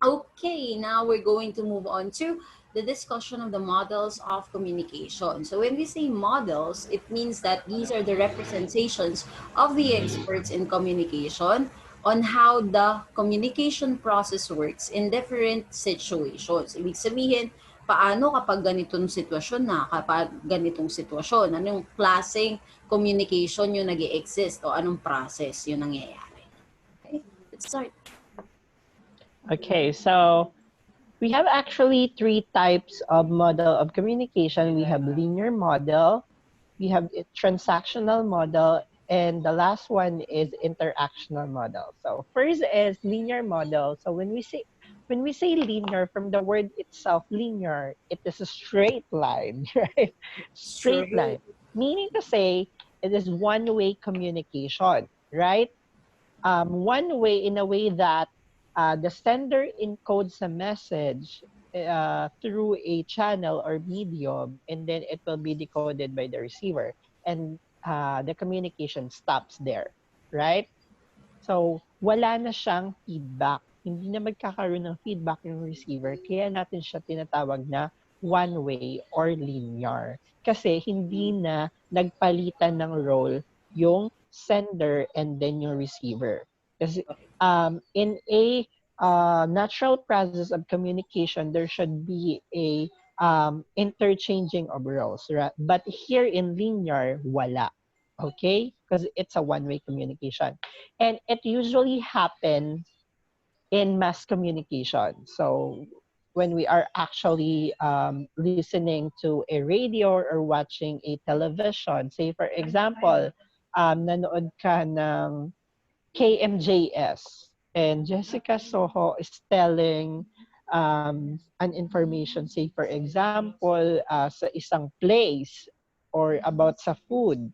Okay, now we're going to move on to the discussion of the models of communication. So when we say models, it means that these are the representations of the experts in communication on how the communication process works in different situations. Ibig sabihin, paano kapag ganitong sitwasyon na, kapag ganitong sitwasyon, anong klaseng communication yung nag-i-exist o anong process yung nangyayari. Okay, let's start. Okay, so we have actually three types of model of communication. We have linear model, we have a transactional model, and the last one is interactional model. So first is linear model. So when we say linear, from the word itself, linear, it is a straight line, right? Straight Straight. line, meaning to say it is one-way communication, right? One way in a way that the sender encodes a message through a channel or medium, and then it will be decoded by the receiver, and the communication stops there, right? So wala na siyang feedback. Hindi na magkakaroon ng feedback yung receiver, kaya natin siya tinatawag na one-way or linear. Kasi hindi na nagpalitan ng role yung sender and then yung receiver. Kasi in a natural process of communication, there should be a interchanging of roles. Right? But here in linear, wala. Okay? Because it's a one-way communication. And it usually happens in mass communication. So when we are actually listening to a radio or watching a television, say for example, nanood ka ng KMJS and Jessica Soho is telling an information, say for example, sa isang place or about sa food,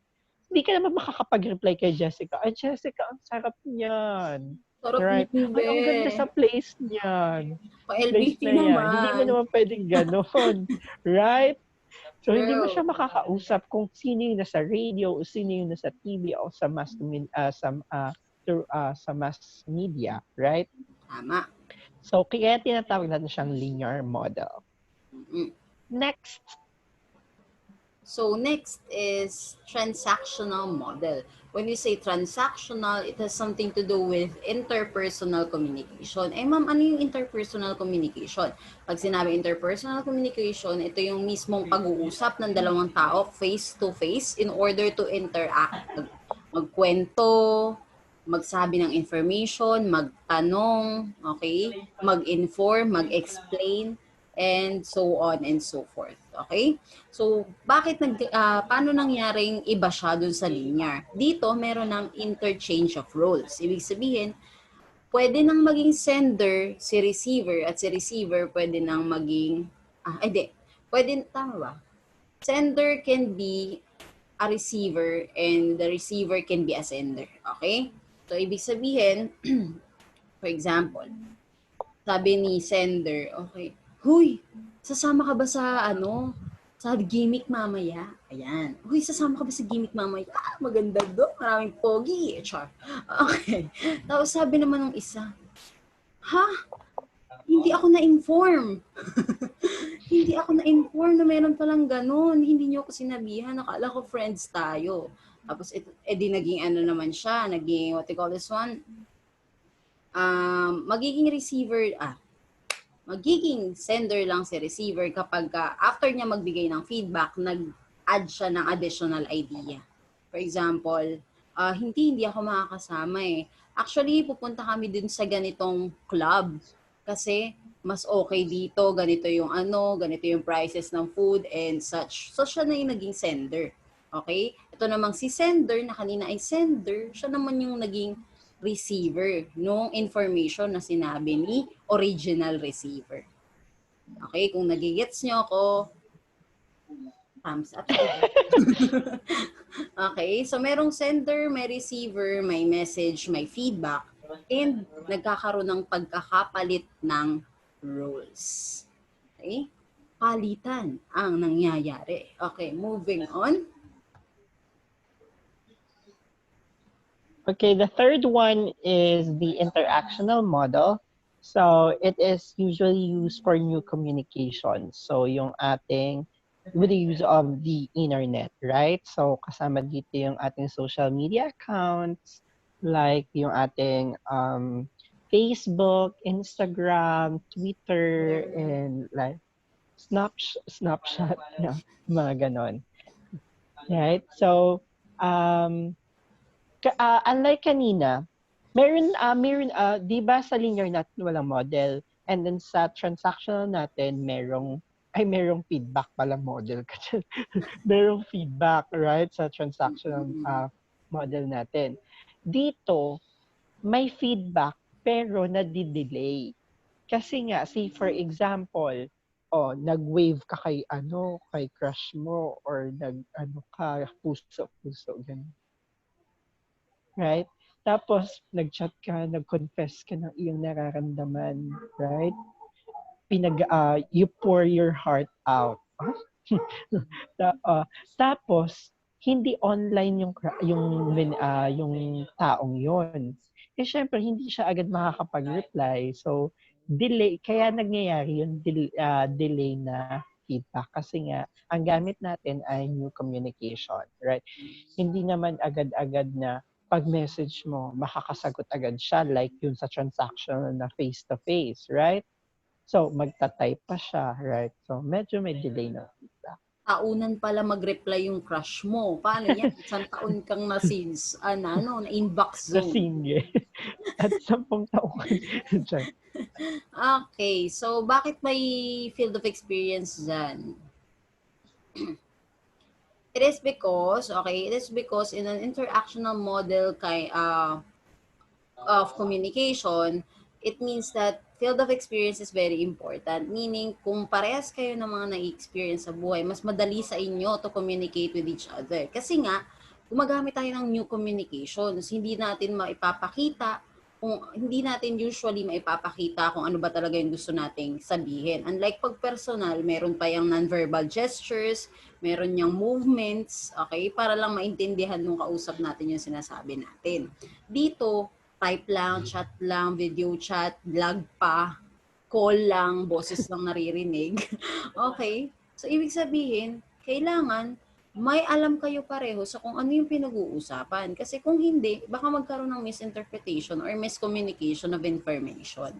hindi ka naman makakapag-reply kay Jessica, ay Jessica, ang sarap niyan. Sarap Right? niyan, Ay, be. ang ganda sa place niyan. Place Pa-LBC na yan. Hindi mo naman. naman pwedeng ganon. Right? So, hindi mo True. siya makakausap kung sino yung nasa radio o sino yung nasa TV o sa sa mass media. Right? Tama. So, kaya tinatawag natin siyang linear model. Mm-mm. Next. So next is transactional model. When you say transactional, it has something to do with interpersonal communication. Eh ma'am, ano yung interpersonal communication? Pag sinabi interpersonal communication, ito yung mismong pag-uusap ng dalawang tao face to face in order to interact. Magkwento, magsabi ng information, magtanong, okay? Mag-inform, mag-explain, and so on and so forth. Okay? So, paano nangyaring iba siya dun sa linear? Dito, meron ng interchange of roles. Ibig sabihin, pwede nang maging sender si receiver at si receiver pwede nang maging, pwede, tama ba? Sender can be a receiver and the receiver can be a sender. Okay? So, ibig sabihin, for example, sabi ni sender, okay, huy, sasama ka ba sa sa gimmick mamaya? Ayan. Huy, sasama ka ba sa gimmick mamaya? Ah, maganda doon. Maraming pogi. Char. Okay. Tapos sabi naman ng isa, ha? Hindi ako na-inform. Hindi ako na-inform na meron palang ganun. Hindi niyo ako sinabihan. Nakala ko friends tayo. Tapos, edi naging ano naman siya. Naging, what you call this one? Magiging receiver, magiging sender lang si receiver kapag after niya magbigay ng feedback, nag-add siya ng additional idea. For example, hindi ako makakasama eh. Actually, pupunta kami dun sa ganitong club kasi mas okay dito, ganito yung ganito yung prices ng food and such. So, siya na yung naging sender. Okay? Ito namang si sender na kanina ay sender, siya naman yung naging receiver nung information na sinabi ni original receiver. Okay, kung nagigets nyo ako, thumbs up. Okay, so merong sender, may receiver, may message, may feedback, and nagkakaroon ng pagkakapalit ng roles. Okay? Palitan ang nangyayari. Okay, moving on. Okay, the third one is the interactional model. So, it is usually used for new communication. So, yung ating with the use of the internet, right? So, kasama dito yung ating social media accounts, like yung ating Facebook, Instagram, Twitter, and like Snapchat, yeah, mga ganon. Right? So, um, unlike kanina, meron, 'di ba sa linear natin walang model, and then sa transactional natin merong feedback pala model kasi merong feedback, right, sa transactional Mm-mm. model natin. Dito, may feedback pero nade-delay. Kasi nga, say for example, nag-wave ka kay crush mo or nag-ano ka, puso-puso, gano'n. Right? Tapos, nag-chat ka, nag-confess ka ng iyong nararamdaman, right? You pour your heart out. Ta Tapos, hindi online yung taong yon. Eh, siyempre hindi siya agad makakapag-reply. So, kaya nangyayari yung delay na feedback kasi nga ang gamit natin ay new communication, right? Hindi naman agad-agad na pag-message mo, makakasagot agad siya like yun sa transactional na face-to-face, right? So, magta-type pa siya, right? So, medyo may delay na feedback. Taunan pala mag-reply yung crush mo. Paano yan? Isang taon kang na-inbox zone. Kasingge. At 10 taon ka diyan. Okay, so bakit may field of experience dyan? It is because in an interactional model of communication, it means that field of experience is very important. Meaning, kung parehas kayo ng mga na-experience sa buhay, mas madali sa inyo to communicate with each other. Kasi nga, gumagamit tayo ng new communications. Hindi natin usually maipapakita kung ano ba talaga yung gusto nating sabihin. Unlike pag personal, meron pa yung non-verbal gestures, meron yung movements, okay, para lang maintindihan nung kausap natin yung sinasabi natin. Dito, type lang, chat lang, video chat, vlog pa, call lang, boses lang naririnig. Okay? So, ibig sabihin, kailangan may alam kayo pareho sa kung ano yung pinag-uusapan. Kasi kung hindi, baka magkaroon ng misinterpretation or miscommunication of information.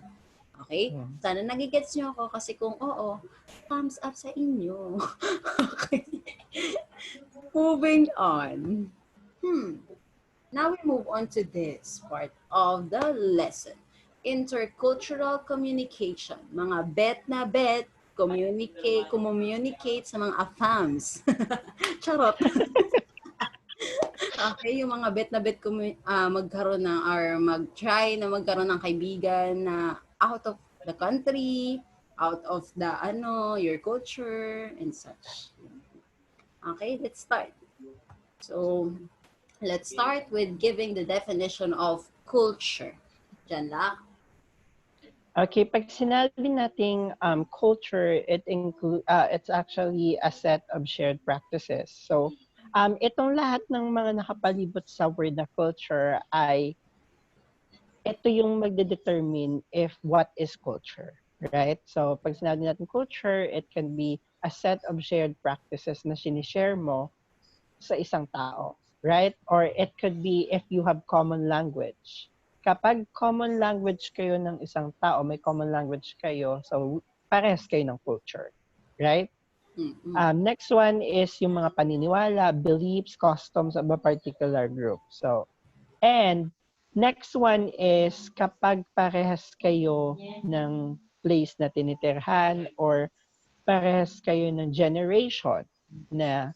Okay? Hmm. Sana nagigets nyo ako kasi kung oo, thumbs up sa inyo. Okay. Moving on. Now we move on to this part of the lesson. Intercultural communication. Mga bet na bet, communicate sa mga AFAMs. Charot. Okay, yung mga bet na bet magkaroon ng or mag-try na magkaroon ng kaibigan na out of the country, out of the your culture and such. Okay, let's start. So, let's start with giving the definition of culture. Diyan lang. Okay, pag sinabi nating culture, it's actually a set of shared practices. So, itong lahat ng mga nakapalibot sa word na culture ay ito yung magde-determine if what is culture, right? So, pag sinabi natin culture, it can be a set of shared practices na sinishare mo sa isang tao, right? Or it could be if you have common language. Kapag common language kayo ng isang tao, may common language kayo, so parehas kayo ng culture, right? Next one is yung mga paniniwala, beliefs, customs of a particular group. So, and next one is kapag parehas kayo ng place na tinitirhan or parehas kayo ng generation na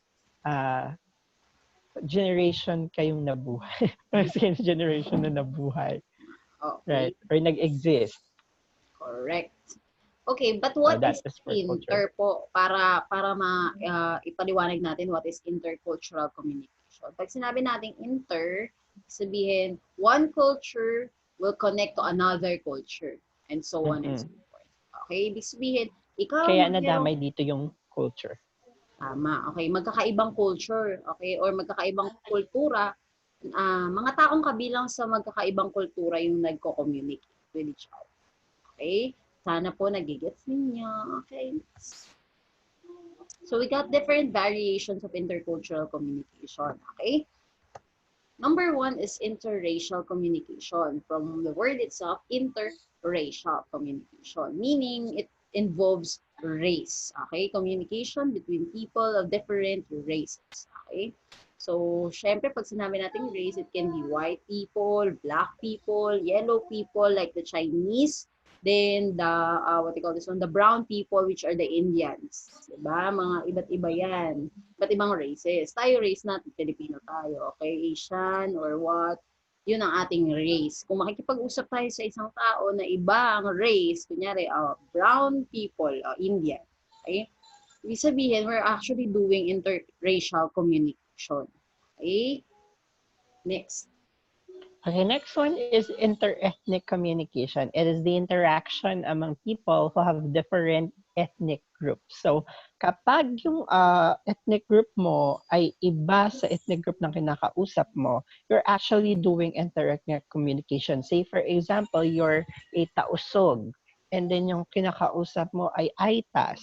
generation kayong nabuhay. Parehas kayo ng generation na nabuhay. Okay, Right? Or nag-exist. correct. Okay, but what That is is for culture. inter po para ipaliwanag natin what is intercultural communication. Pag sinabi nating inter, sabihin one culture will connect to another culture and so on and so Mm-mm. forth. Okay, ibig sabihin ikaw Kaya merong nadamay dito yung culture. tama. Okay, magkakaibang culture, okay, or magkakaibang kultura, mga taong kabilang sa magkakaibang kultura yung nagko-communicate with each other. Okay? Sana po nagigets ninyo. Okay? So we got different variations of intercultural communication. Okay? Number one is interracial communication. From the word itself, interracial communication, meaning it involves race. Okay? Communication between people of different races. Okay? So, syempre, pag sinabi nating race, it can be white people, black people, yellow people, like the Chinese, then the, what you call this one, the brown people, which are the Indians. Diba? Mga iba't iba yan. Iba't ibang races. Tayo race natin, Filipino tayo, okay? Asian or what, yun ang ating race. Kung makikipag-usap tayo sa isang tao na iba ang race, kunyari, brown people, Indian, okay? Ibig sabihin, we're actually doing interracial communication. Okay? Next. Okay, next one is interethnic communication. It is the interaction among people who have different ethnic groups. So, kapag yung ethnic group mo ay iba sa ethnic group ng kinakausap mo, you're actually doing interethnic communication. Say, for example, you're a Tausog, and then yung kinakausap mo ay Aitas.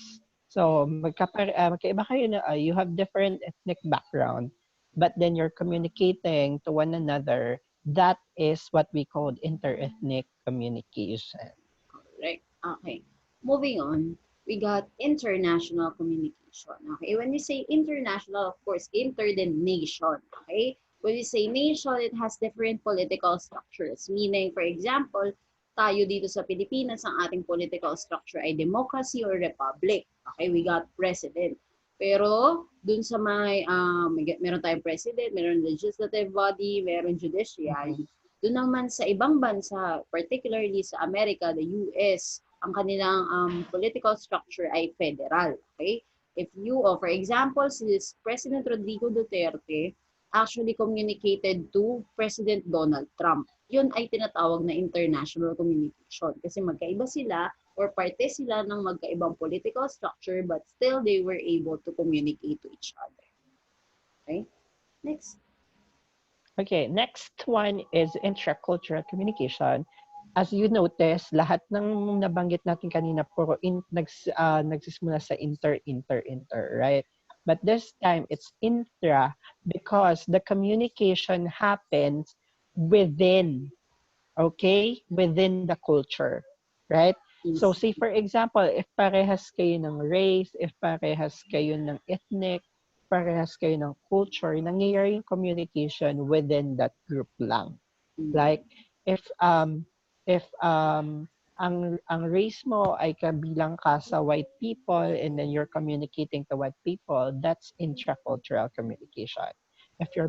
So, magkaiba kayo na, you have different ethnic background, but then you're communicating to one another. That is what we call interethnic communication. Correct. Okay. Moving on, we got international communication. Okay. When we say international, of course, inter then nation. Okay. When we say nation, it has different political structures. Meaning, for example, tayo dito sa Pilipinas, ang ating political structure ay democracy or republic. Okay. We got president. Pero, dun sa meron tayong president, meron legislative body, meron judiciary. Mhm. Doon naman sa ibang bansa, particularly sa Amerika, the US, ang kanilang political structure ay federal. Okay? If you, for example, si President Rodrigo Duterte actually communicated to President Donald Trump. Yun ay tinatawag na international communication kasi magkaiba sila or parte sila ng magkaibang political structure but still they were able to communicate to each other. Okay? Next. Okay, next one is intracultural communication. As you notice, lahat ng nabanggit natin kanina puro nagsisimula sa inter, right? But this time it's intra because the communication happens within, okay? Within the culture, right? So say for example, if parehas kayo ng race, if parehas kayo ng ethnic, parehas kayo ng culture, nangyayari yung communication within that group lang. Like if ang race mo ay kabilang ka sa white people and then you're communicating to white people, that's intracultural communication. If you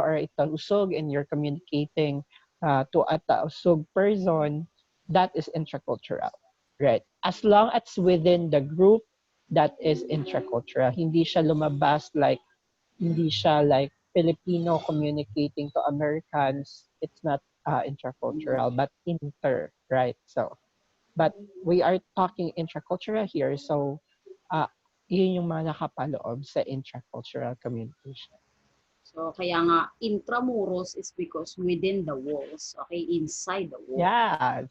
are a Tausug and you're communicating to a Tausug person, that is intracultural, right? As long as within the group, that is intracultural. Hindi siya like Filipino communicating to Americans. It's not intracultural, but inter, right? So, but we are talking intracultural here. So, uh, yun yung mga nakapaloob sa intracultural communication. So, kaya nga, intramuros is because within the walls. Okay? Inside the wall. Yes.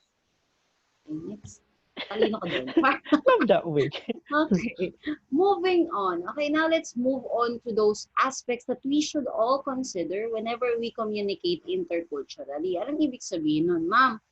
Okay, next. Talino ko doon. Love that wig. Okay. Moving on. Okay, now let's move on to those aspects that we should all consider whenever we communicate interculturally. Anong ibig sabihin nun, ma'am?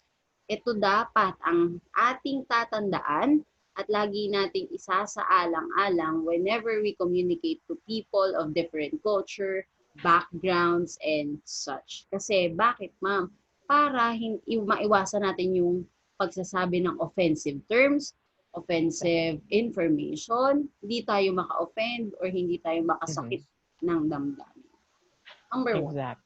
Ito dapat ang ating tatandaan at lagi nating isasaalang-alang whenever we communicate to people of different culture, backgrounds, and such. Kasi bakit, ma'am? Para maiwasan natin yung pagsasabi ng offensive terms, offensive information, hindi tayo maka-offend or hindi tayo makasakit ng damdamin. Number one. Exact.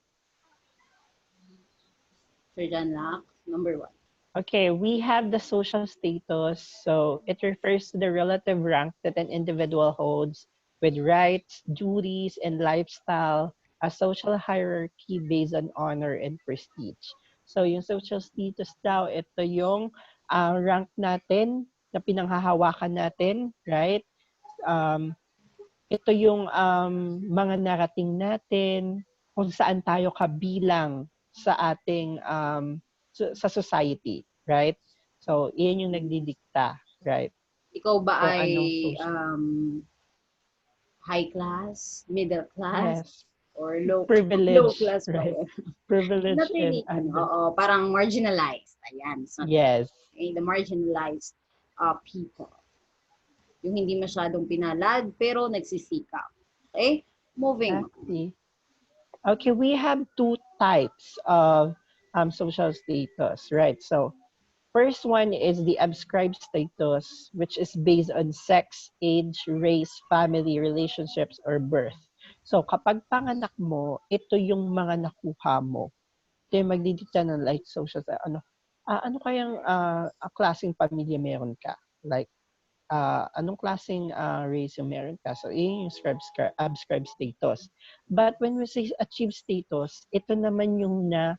Sir John Lack, number one. Okay, we have the social status. So it refers to the relative rank that an individual holds with rights, duties, and lifestyle, a social hierarchy based on honor and prestige. So yung social status daw, ito yung rank natin na pinanghahawakan natin, right? Um, Ito yung mga narating natin, kung saan tayo kabilang sa ating sa society, right? So, iyan yung nagdidikta, right? Ikaw ba Kung ay anong social. high class, middle class, Yes. or low Privilege, class ba right? yun? Not Privilege and really, under. oo, parang marginalized. Ayan, so, Yes. okay, the marginalized people. Yung hindi masyadong pinalad, pero nagsisikap. Okay? Moving on. Exactly. Okay, we have two types of social status, right? So, first one is the ascribed status, which is based on sex, age, race, family, relationships, or birth. So, kapag panganak mo, ito yung mga nakuha mo. Ito yung magdidikta ng like social, ano kayang klaseng pamilya meron ka? Like, anong klaseng race yung meron ka. So, yun yung ascribed status. But when we say achieve status, ito naman yung na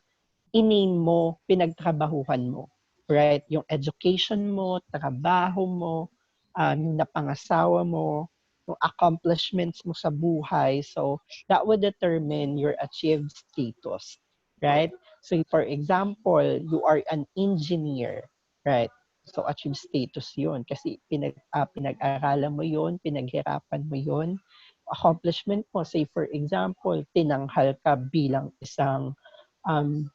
iname mo, pinagtrabahuhan mo. Right? Yung education mo, trabaho mo, yung napangasawa mo, yung accomplishments mo sa buhay. So, that would determine your achieved status. Right? So, for example, you are an engineer. Right? So, achieved status yun. Kasi pinag-aralan mo yun, pinaghirapan mo yun. Accomplishment mo, say for example, tinanghal ka bilang isang um,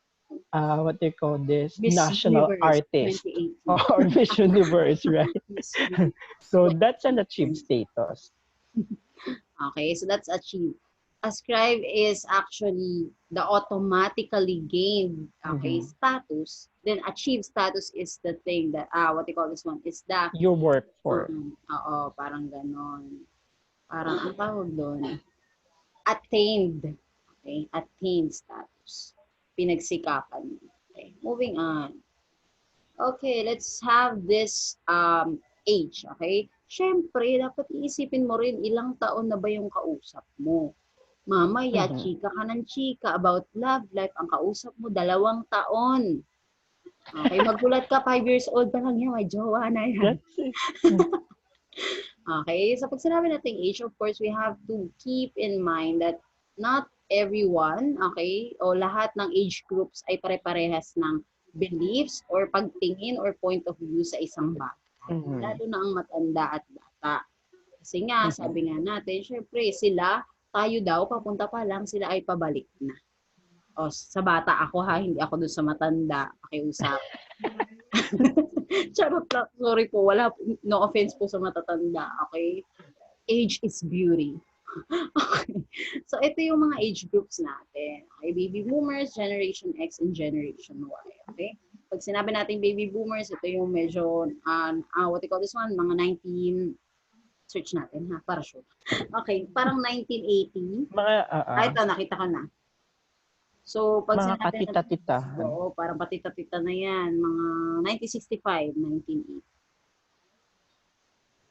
what they call this, Miss national Universe artist 2018. or Miss Universe, right? Miss Universe So that's an achieved 2020. status. Okay, so that's achieved. Ascribe is actually the automatically gained, okay, Mm-hmm. status. Then achieve status is the thing that, what they call this one, is the, You work for. oo, parang ganon. Parang, ang tawag doon, attained. Okay, attained status. Pinagsikapan mo. Okay, moving on. Okay, let's have this age, okay? Siyempre, dapat iisipin mo rin ilang taon na ba yung kausap mo. Mamaya, Mm-hmm. chika ka ng chika about love life. Ang kausap mo, 2 taon. Okay, magulat ka, 5 years old pa lang yan, may jowa na yan. That's it. Okay, so pag sinabi natin age, of course, we have to keep in mind that not everyone, okay, o lahat ng age groups ay pare-parehas ng beliefs or pagtingin or point of view sa isang bagay. Mm-hmm. Lalo na ang matanda at bata. Kasi nga, Mm-hmm. sabi nga natin, syempre sila, tayo daw, papunta pa lang, sila ay pabalik na. O, sa bata ako ha, hindi ako dun sa matanda, pakiusap. Charot lang, sorry po, wala, no offense po sa matatanda, okay? Age is beauty. Okay. So, ito yung mga age groups natin. Okay, baby boomers, Generation X, and Generation Y. Okay? Pag sinabi natin baby boomers, ito yung medyo, what do you call this one? Mga 19, search natin ha, para sure. Okay, parang 1980. Mga, Ito, nakita ko na. So, pag mga sinabi natin, katita-titahan. oo, parang patita-tita na yan. Mga 1965, 1980.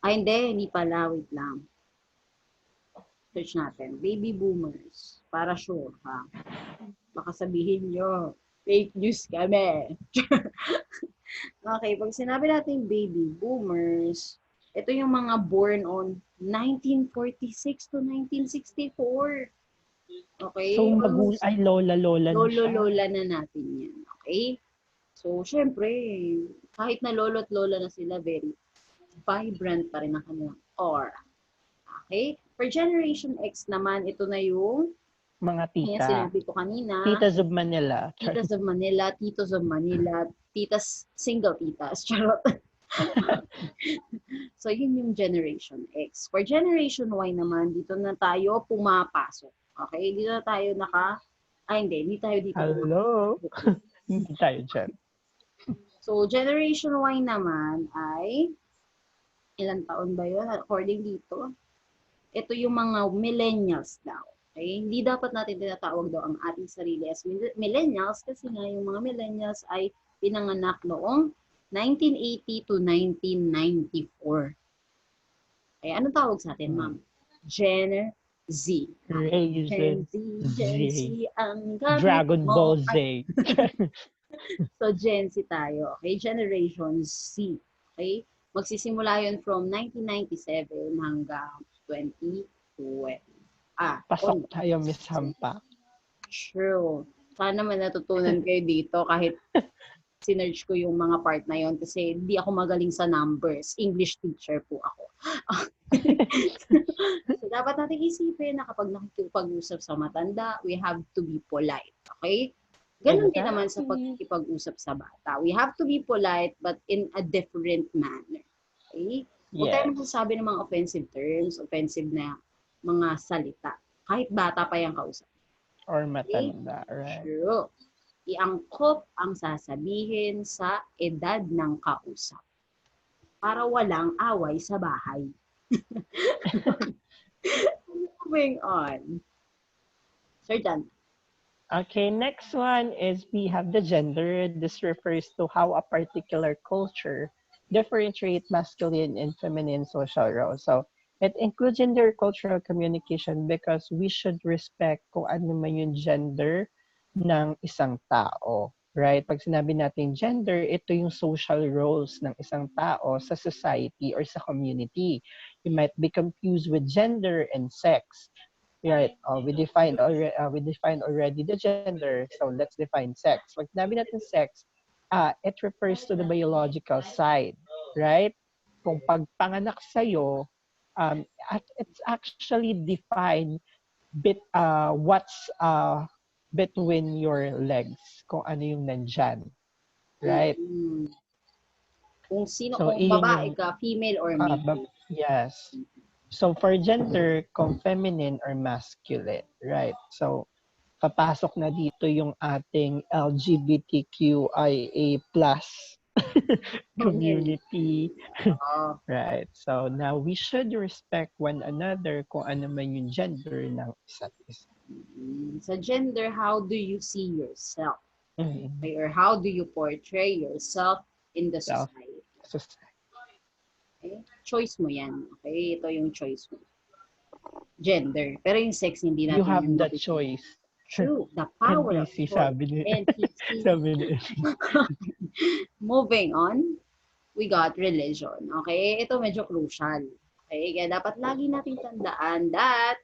Ay, hindi pala. Wait lang. Search natin. Baby boomers. Para sure, ha? Baka sabihin nyo, fake news kami. Okay, pag sinabi natin baby boomers, ito yung mga born on 1946 to 1964. So, Okay? Almost ay lola-lola na siya. lolo-lola na natin yan. Okay? So, syempre, kahit na lolo at lola na sila, very vibrant pa rin ang kanilang aura. Okay? For Generation X naman, ito na yung Mga tita. sinabi ko kanina. Titas of Manila. Titas of Manila, Titos of Manila, titas, single titas. Charot. So, yun yung Generation X. For Generation Y naman, dito na tayo pumapasok. Okay? Dito na tayo hindi tayo dito Hello? pumapasok. Hindi tayo dyan. So, Generation Y naman ay, ilang taon ba yun? According dito, ito yung mga millennials daw. Okay? Hindi dapat natin tinatawag daw ang ating sarili as millennials kasi nga yung mga millennials ay pinanganak noong 1980 to 1994. Okay, anong tawag sa atin, ma'am? Gen Z. Gen Z, Gen Z, ang gamit Dragon mo. Ball Z. So, Gen Z tayo. Okay, Generation Z. Okay? Magsisimula yun from 1997 hanggang 2020. Pasok tayo, Miss Hampa. True. Sana naman natutunan kayo dito kahit sinerge ko yung mga part na yon kasi hindi ako magaling sa numbers. English teacher po ako. So, dapat natin isipin na kapag nakikipag-usap sa matanda, we have to be polite. Okay? Ganon din naman sa Exactly. pagkikipag-usap sa bata. We have to be polite but in a different manner. Okay? Huwag tayo Yes. magsasabi ng mga offensive terms, offensive na mga salita. Kahit bata pa yung kausap. Or Okay? matanda, right? True. Iangkop ang sasabihin sa edad ng kausap para walang away sa bahay. Moving on. Sir Dan. Okay, next one is we have the gender. This refers to how a particular culture differentiate masculine and feminine social roles. So it includes intercultural communication because we should respect kung ano man yung gender ng isang tao. Right? Pag sinabi natin gender, ito yung social roles ng isang tao sa society or sa community. You might be confused with gender and sex. Right. We defined already the gender. So let's define sex. Pag sinabi natin sex, it refers to the biological side, right? Kung pagpanganak sa'yo, it's actually defined what's between your legs, kung ano yung nandyan, right? Mm-mm. Kung sino, So kung iyon yung babae ka, female or male. yes. So for gender, kung feminine or masculine, right? So papasok na dito yung ating LGBTQIA plus community. Oh, Right. So now we should respect one another kung ano man yung gender ng isa't isa. sa gender, how do you see yourself? Mm-hmm. Okay? Or how do you portray yourself in the Self. society? So, Okay? Choice mo yan. Okay? Ito yung choice mo. Gender. Pero yung sex, hindi you natin have yan the mapipili. choice. True. The power of NPC choice. sabi ni NPC. sabi ni Moving on, we got religion. Okay? Ito medyo crucial. Okay? Kaya dapat lagi nating tandaan that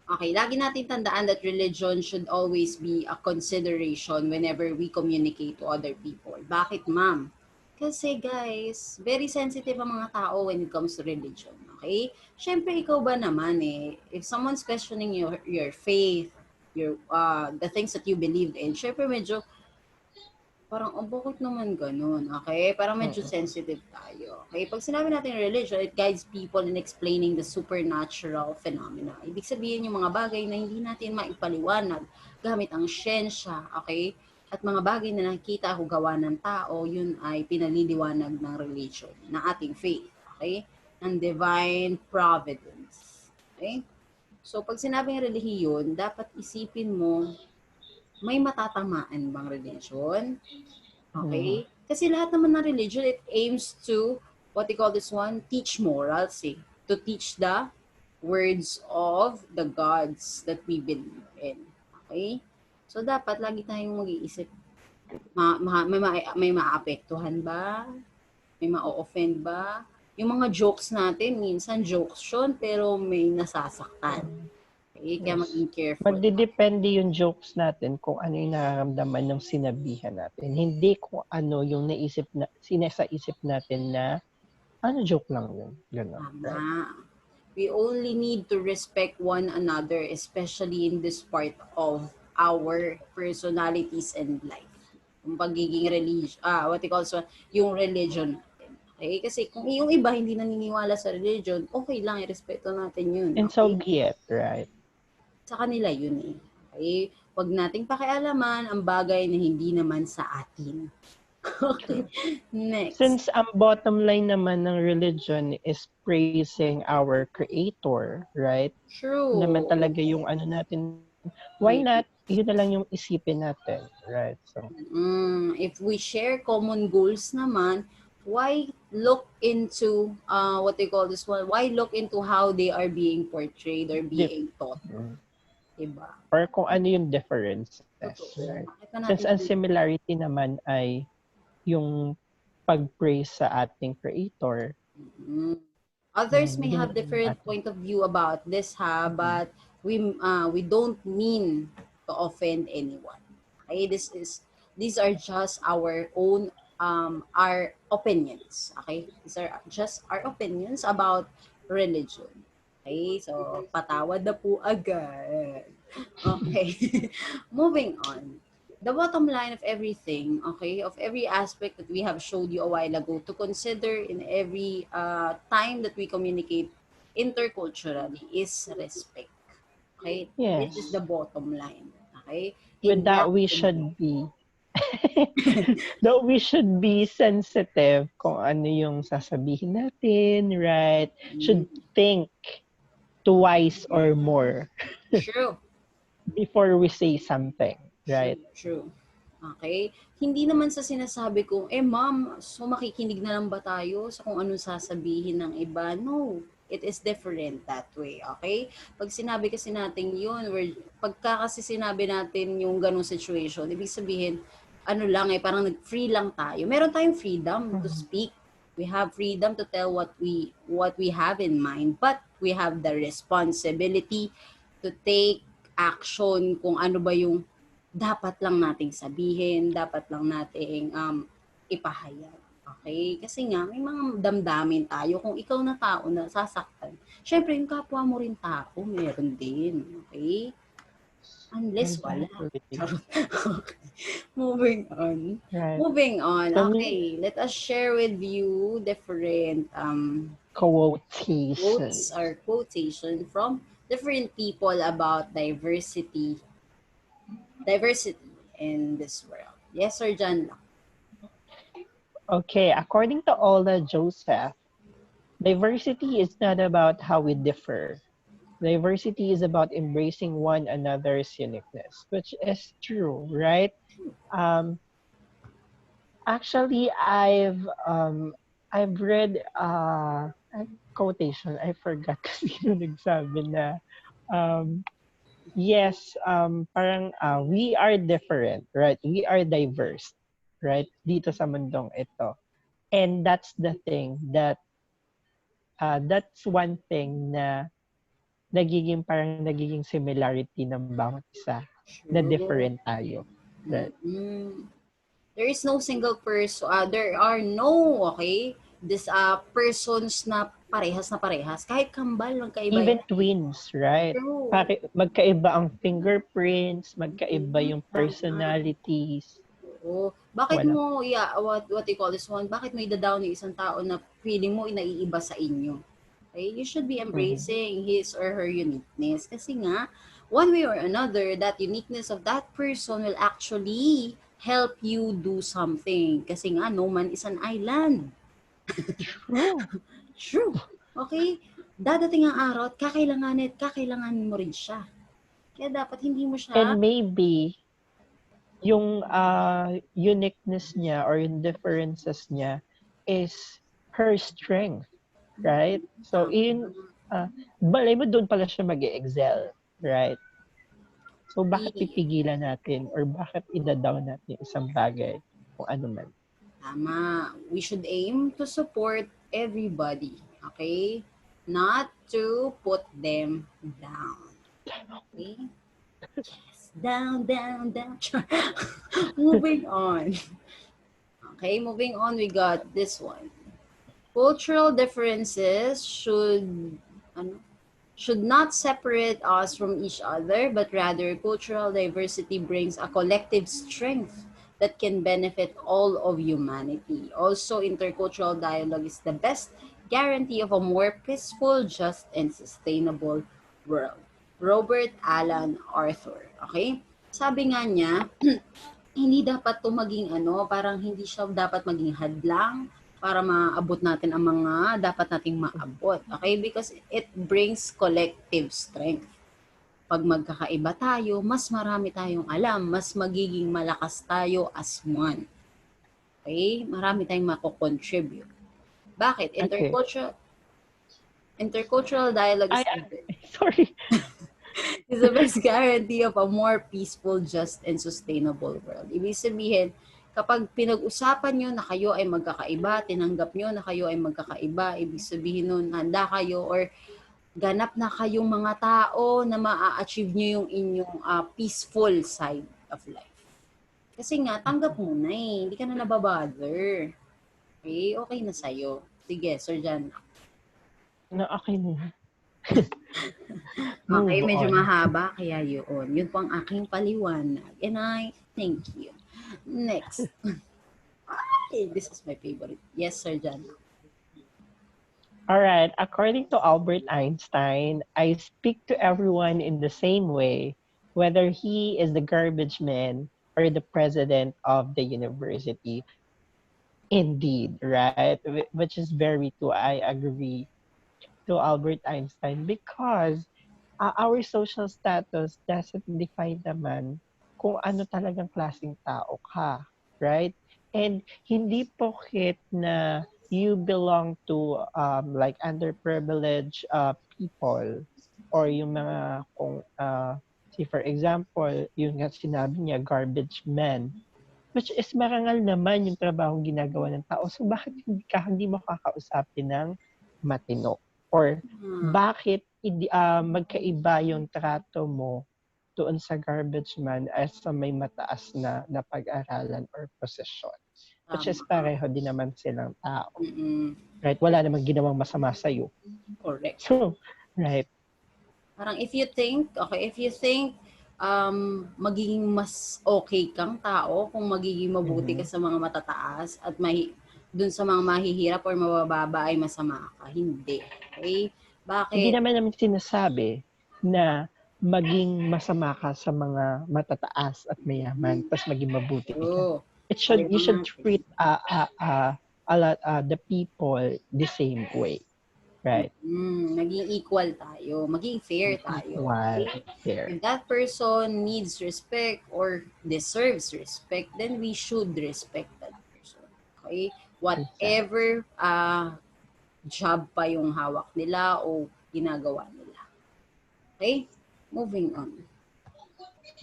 okay, lagi natin tandaan that religion should always be a consideration whenever we communicate to other people. Bakit, ma'am? Kasi guys, very sensitive ang mga tao when it comes to religion. Okay? Siyempre, ikaw ba naman if someone's questioning your faith, the things that you believed in, syempre medyo parang, oh, bakit naman ganun? Okay? Parang medyo sensitive tayo. Okay? Pag sinabi natin religion, it guides people in explaining the supernatural phenomena. Ibig sabihin yung mga bagay na hindi natin maipaliwanag gamit ang siyensya. Okay? At mga bagay na nakikita o gawa ng tao, yun ay pinaliliwanag ng religion, ng ating faith. Okay? Ng divine providence. Okay? So, pag sinabing relihiyon, dapat isipin mo, may matatamaan bang religion? mm, Okay? Kasi lahat naman ng religion, it aims to, what they call this one, teach morals, eh. To teach the words of the gods that we believe in. Okay? So, dapat lagi tayong mag-iisip, may maapektuhan ba? May ma-offend ba? Yung mga jokes natin, minsan jokes yun, pero may nasasaktan. Okay? Kaya yes. maging careful. Magdidepende yung jokes natin kung ano yung nararamdaman ng sinabihan natin. Hindi kung ano yung sa isip natin na ano joke lang yun. Ganun, right? Tama. We only need to respect one another, especially in this part of our personalities and life. Yung pagiging what you call so, yung religion natin. Okay? Kasi kung yung iba hindi naniniwala sa religion, okay lang, irespeto natin yun. And so Okay? be it, right? Sa kanila yun eh. Okay? Huwag nating pakialaman ang bagay na hindi naman sa atin. Okay? True. Next. Since ang bottom line naman ng religion is praising our creator, right? Naman True. talaga yung ano natin, why not, yun na lang yung isipin natin, right? So, If we share common goals naman, why look into what they call this one? Why look into how they are being portrayed or dip, being taught? Diba? or kung ano yung differences, Totoo. right? Bakit pa Since natin ang similarity naman ay yung pag-praise sa ating creator, mm. Others may yun have yung different ating point of view about this ha, but we don't mean to offend anyone. Okay, these are just our own our opinions. Okay, these are just our opinions about religion. Okay, so patawad na po agad. Okay, moving on. The bottom line of everything, okay, of every aspect that we have showed you a while ago to consider in every time that we communicate interculturally is respect. Okay? This is the Yes. bottom line. Okay? With In that, that we communication. should be though we should be sensitive kung ano yung sasabihin natin, right? Mm, Should think twice or more true. before we say something, True, right? true. Okay? Hindi naman sa sinasabi ko, ma'am, so makikinig na lang ba tayo sa kung anong sasabihin ng iba? No, it is different that way, okay? Pag sinabi kasi natin yun, pagka kasi sinabi natin yung ganong situation, ibig sabihin, ano lang parang nag-free lang tayo. Meron tayong freedom to Mhm. speak. We have freedom to tell what we have in mind, but we have the responsibility to take action kung ano ba yung dapat lang nating sabihin, dapat lang nating ipahayag. Okay? Kasi nga, may mga damdamin tayo. Kung ikaw na tao na sasaktan, syempre yung kapwa mo rin tao, meron din. Okay? Unless wala. Exactly. Charot. Okay. Moving on. Right. Moving on. For me, Okay, let us share with you different quotes quotations. or quotation from different people about diversity in this world. Yes, Sir John lang. Okay, according to Ola Joseph, diversity is not about how we differ. Diversity is about embracing one another's uniqueness, which is true, right? Um, Actually, I've read a quotation. I forgot kasi sino nagsabi na yes, parang we are different, right? We are diverse, right? Dito sa mundong ito. And that's the thing that that's one thing na nagiging similarity ng bawat isa na True. different tayo. Right? Mm-mm. There is no single person, there are no, okay, this persons na parehas. Kahit kambal, magkaiba Even yan eh. twins, right? True. Magkaiba ang fingerprints, magkaiba Mm-mm. yung Tama. personalities. Oo. Bakit Wala. mo, yeah, what you call this one, bakit mo ida-down yung isang tao na feeling mo inaiiba sa inyo? Okay? You should be Mhm. embracing his or her uniqueness. Kasi nga, one way or another, that uniqueness of that person will actually help you do something. Kasi nga, no man is an island. True. True. Okay? Dadating ang araw at kakailanganin mo rin siya. Kaya dapat hindi mo siya, And maybe yung uniqueness niya or yung differences niya is her strength, right? So in uh, balay mo doon pala siya mag-excel, right? So bakit i- pipigilan natin or bakit ida-down natin yung isang bagay kung ano man? tama. We should aim to support everybody. Okay? Not to put them down. Okay? Yes. Down. Moving on. Okay, moving on, we got this one. Cultural differences ano, should not separate us from each other, but rather cultural diversity brings a collective strength that can benefit all of humanity. Also, intercultural dialogue is the best guarantee of a more peaceful, just, and sustainable world. Robert Alan Arthur. Okay? Sabi nga niya, hindi dapat 'to maging parang hindi siya dapat maging hadlang para maabot natin ang mga dapat nating maabot, okay? Because it brings collective strength. 'Pag magkakaiba tayo, mas marami tayong alam, mas magiging malakas tayo as one, okay? Marami tayong mako-contribute. Bakit? Okay. Intercultural dialogue Ay, sorry. is the best guarantee of a more peaceful, just, and sustainable world. Ibig sabihin, kapag pinag-usapan nyo na kayo ay magkakaiba, tinanggap nyo na kayo ay magkakaiba, ibig sabihin nun, handa kayo or ganap na kayong mga tao na maa-achieve nyo yung inyong peaceful side of life. Kasi nga, tanggap mo na eh. Hindi ka na nababother. Okay? Okay na sa'yo. Sige, Sir Jan. Na okay na. Okay, Move medyo on. mahaba, kaya yun. Yun po ang aking paliwanag. And I thank you. Next. Ay, this is my favorite. Yes, Sir Jan. All right. According to Albert Einstein, I speak to everyone in the same way, whether he is the garbage man or the president of the university. Indeed, right? Which is very true. I agree to Albert Einstein because our social status doesn't define naman kung ano talagang klaseng tao ka, right? And hindi porket na you belong to like underprivileged people or yung mga kung say for example, yung nga sinabi niya garbage man, which is marangal naman yung trabahong ginagawa ng tao. So bakit hindi mo kakausapin ng matino? Or bakit magkaiba yung trato mo doon sa garbage man as sa may mataas na pag-aralan or posisyon? Which is Tama. pareho din naman silang tao. Mm-mm. Right? Wala namang ginawang masama sa'yo. Correct. So, right. Parang if you think, magiging mas okay kang tao kung magiging mabuti ka Mhm. sa mga matataas at dun sa mga mahihirap or mabababa ay masama ka. Hindi. Okay? Hindi Bakit? naman namin sinasabi na maging masama ka sa mga matataas at mayaman, tapos maging mabuti ka. Oh, You pareho should natin. treat a lot the people the same way, right? Maging equal tayo. Maging fair tayo. Equal, Okay? fair. If that person needs respect or deserves respect, then we should respect that person. Okay? Exactly. Whatever job pa yung hawak nila o ginagawa nila. Okay? Moving on.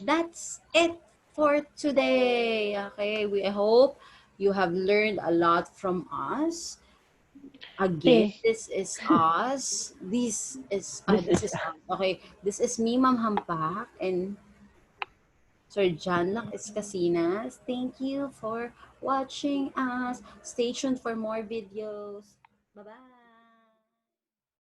That's it for today. Okay? I hope you have learned a lot from us. Again, Okay, this is us. this This is is us. Okay, this is me, Ma'am Hampak, and Sir John Lac Escasinas. Thank you for watching us. Stay tuned for more videos. Bye-bye.